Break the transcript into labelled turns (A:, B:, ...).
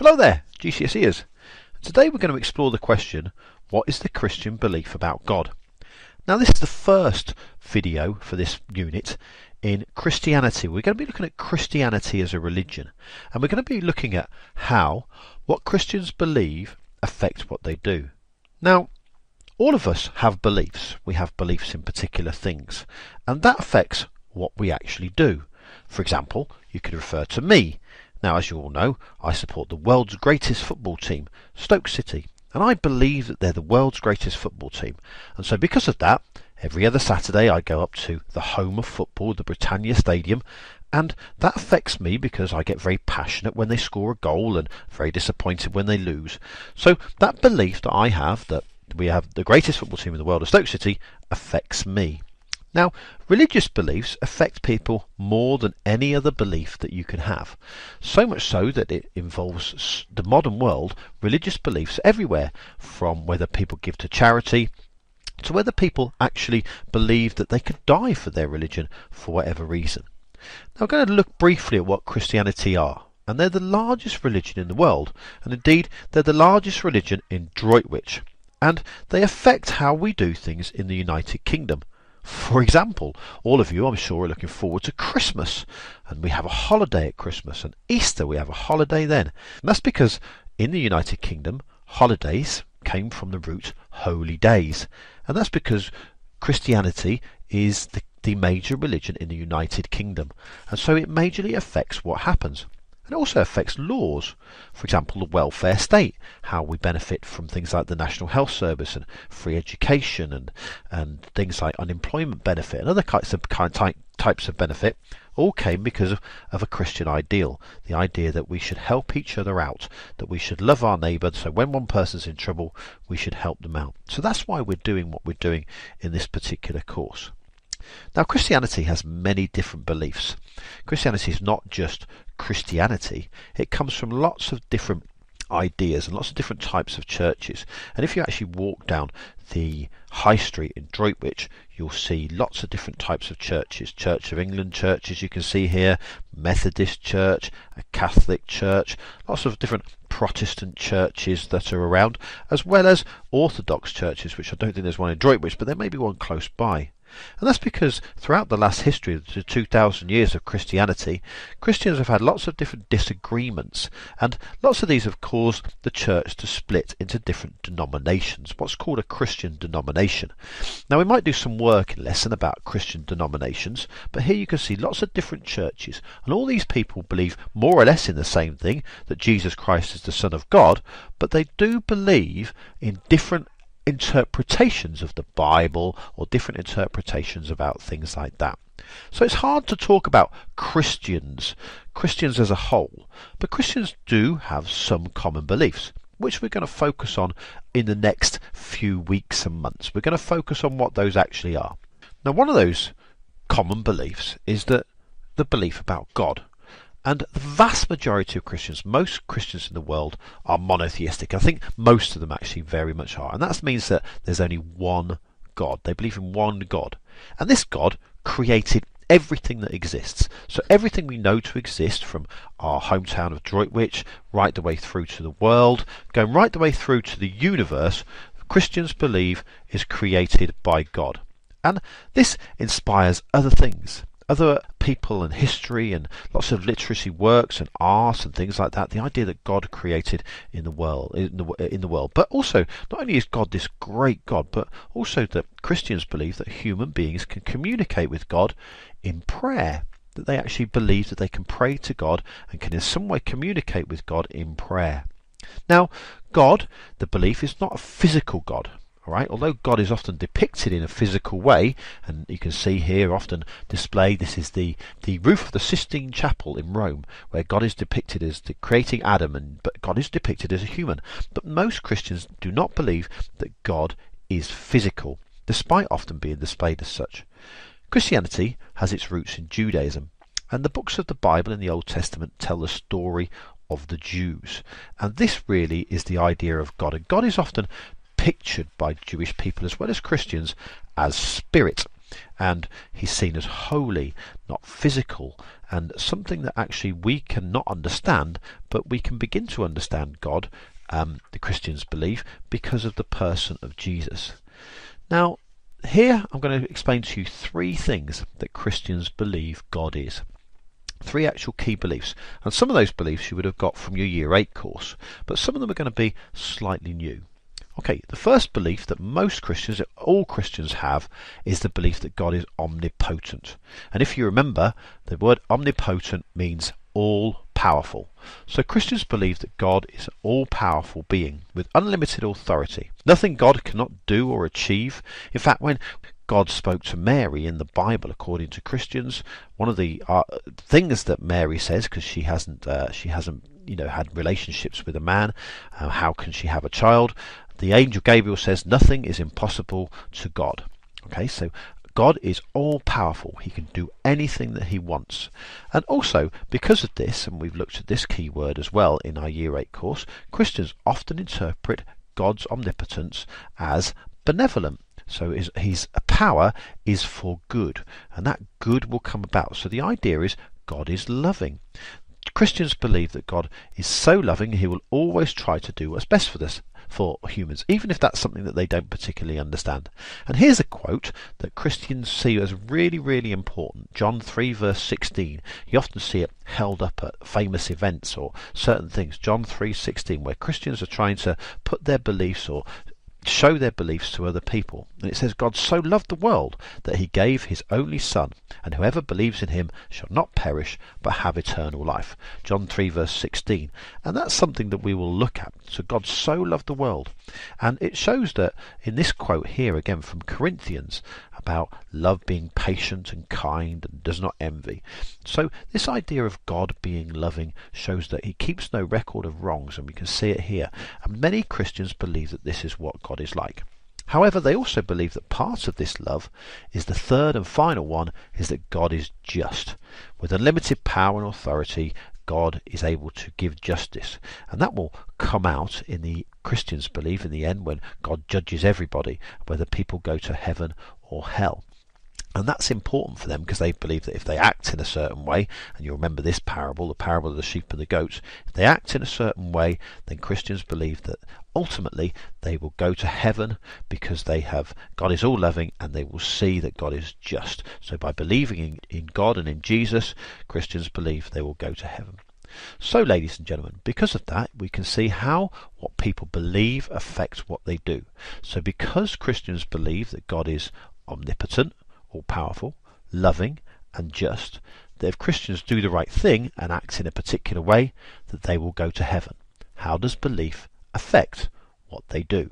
A: Hello there, GCSEers. Today we're going to explore the question, what is the Christian belief about God? Now this is the first video for this unit in Christianity. We're going to be looking at Christianity as a religion, and we're going to be looking at how what Christians believe affect what they do. Now, all of us have beliefs. We have beliefs in particular things, and that affects what we actually do. For example, you could refer to me. Now, as you all know, I support the world's greatest football team, Stoke City, and I believe that they're the world's greatest football team. And so because of that, every other Saturday I go up to the home of football, the Britannia Stadium, and that affects me because I get very passionate when they score a goal and very disappointed when they lose. So that belief that I have, that we have the greatest football team in the world of Stoke City, affects me. Now, religious beliefs affect people more than any other belief that you can have. So much so that it involves the modern world. Religious beliefs everywhere, from whether people give to charity to whether people actually believe that they could die for their religion for whatever reason. Now, I'm going to look briefly at what Christianity are. And they're the largest religion in the world. And indeed, they're the largest religion in Droitwich. And they affect how we do things in the United Kingdom. For example, all of you, I'm sure, are looking forward to Christmas, and we have a holiday at Christmas, and Easter we have a holiday then. And that's because in the United Kingdom, holidays came from the root holy days, and that's because Christianity is the major religion in the United Kingdom, and so it majorly affects what happens. It also affects laws. For example, the welfare state, how we benefit from things like the National Health Service and free education and things like unemployment benefit and other types of benefit, all came because of a Christian ideal. The idea that we should help each other out, that we should love our neighbour, so when one person's in trouble, we should help them out. So that's why we're doing what we're doing in this particular course. Now, Christianity has many different beliefs. Christianity is not just Christianity. It comes from lots of different ideas and lots of different types of churches. And if you actually walk down the High Street in Droitwich, you'll see lots of different types of churches. Church of England churches you can see here, Methodist Church, a Catholic Church, lots of different Protestant churches that are around, as well as Orthodox churches, which I don't think there's one in Droitwich, but there may be one close by. And that's because throughout the last history of the 2,000 years of Christianity, Christians have had lots of different disagreements, and lots of these have caused the church to split into different denominations, what's called a Christian denomination. Now, we might do some work in lesson about Christian denominations, but here you can see lots of different churches, and all these people believe more or less in the same thing, that Jesus Christ is the Son of God, but they do believe in different interpretations of the Bible or different interpretations about things like that. So it's hard to talk about Christians as a whole, but Christians do have some common beliefs, which we're going to focus on in the next few weeks and months. We're going to focus on what those actually are. Now, one of those common beliefs is that the belief about God. And the vast majority of Christians, most Christians in the world, are monotheistic. I think most of them actually very much are. And that means that there's only one God. They believe in one God. And this God created everything that exists. So everything we know to exist, from our hometown of Droitwich right the way through to the world, going right the way through to the universe, Christians believe is created by God. And this inspires other things. Other people and history and lots of literacy works and art and things like that. The idea that God created in the world, but also not only is God this great God, but also that Christians believe that human beings can communicate with God in prayer. That they actually believe that they can pray to God and can in some way communicate with God in prayer. Now, God, the belief, is not a physical God. All right, although God is often depicted in a physical way, and you can see here often displayed, this is the roof of the Sistine Chapel in Rome, where God is depicted as creating Adam, but God is depicted as a human. But most Christians do not believe that God is physical, despite often being displayed as such. Christianity has its roots in Judaism, and the books of the Bible in the Old Testament tell the story of the Jews. And this really is the idea of God. And God is often pictured by Jewish people as well as Christians as spirit. and he's seen as holy, not physical, and something that actually we cannot understand, but we can begin to understand God, the Christians believe, because of the person of Jesus. Now, here I'm going to explain to you three things that Christians believe God is. Three actual key beliefs, and some of those beliefs you would have got from your Year 8 course, but some of them are going to be slightly new. Okay, the first belief that most Christians, all Christians have, is the belief that God is omnipotent. And if you remember, the word omnipotent means all-powerful. So Christians believe that God is an all-powerful being with unlimited authority. Nothing God cannot do or achieve. In fact, when God spoke to Mary in the Bible, according to Christians, one of the things that Mary says, because she hasn't had relationships with a man, how can she have a child? The angel Gabriel says nothing is impossible to God. Okay, so God is all-powerful. He can do anything that he wants. And also, because of this, and we've looked at this key word as well in our Year 8 course, Christians often interpret God's omnipotence as benevolent. So his power is for good, and that good will come about. So the idea is God is loving. Christians believe that God is so loving he will always try to do what's best for humans, even if that's something that they don't particularly understand. And here's a quote that Christians see as really, really important. John 3 verse 16. You often see it held up at famous events or certain things. John 3:16, where Christians are trying to put their beliefs or show their beliefs to other people. And it says, God so loved the world that he gave his only Son, and whoever believes in him shall not perish but have eternal life. John 3 verse 16. And that's something that we will look at. So God so loved the world. And it shows that in this quote here, again from Corinthians, about love being patient and kind and does not envy. So this idea of God being loving shows that he keeps no record of wrongs, and we can see it here. And many Christians believe that this is what God is like. However, they also believe that part of this love is the third and final one, is that God is just. With unlimited power and authority, God is able to give justice, and that will come out in the Christians' belief in the end when God judges everybody, whether people go to heaven or hell. And that's important for them because they believe that if they act in a certain way, and you remember this parable, the parable of the sheep and the goats, if they act in a certain way, then Christians believe that ultimately they will go to heaven because God is all loving, and they will see that God is just. So by believing in God and in Jesus, Christians believe they will go to heaven. So, ladies and gentlemen, because of that, we can see how what people believe affects what they do. So because Christians believe that God is omnipotent, all-powerful, loving and just, that if Christians do the right thing and act in a particular way, that they will go to heaven. How does belief affect what they do?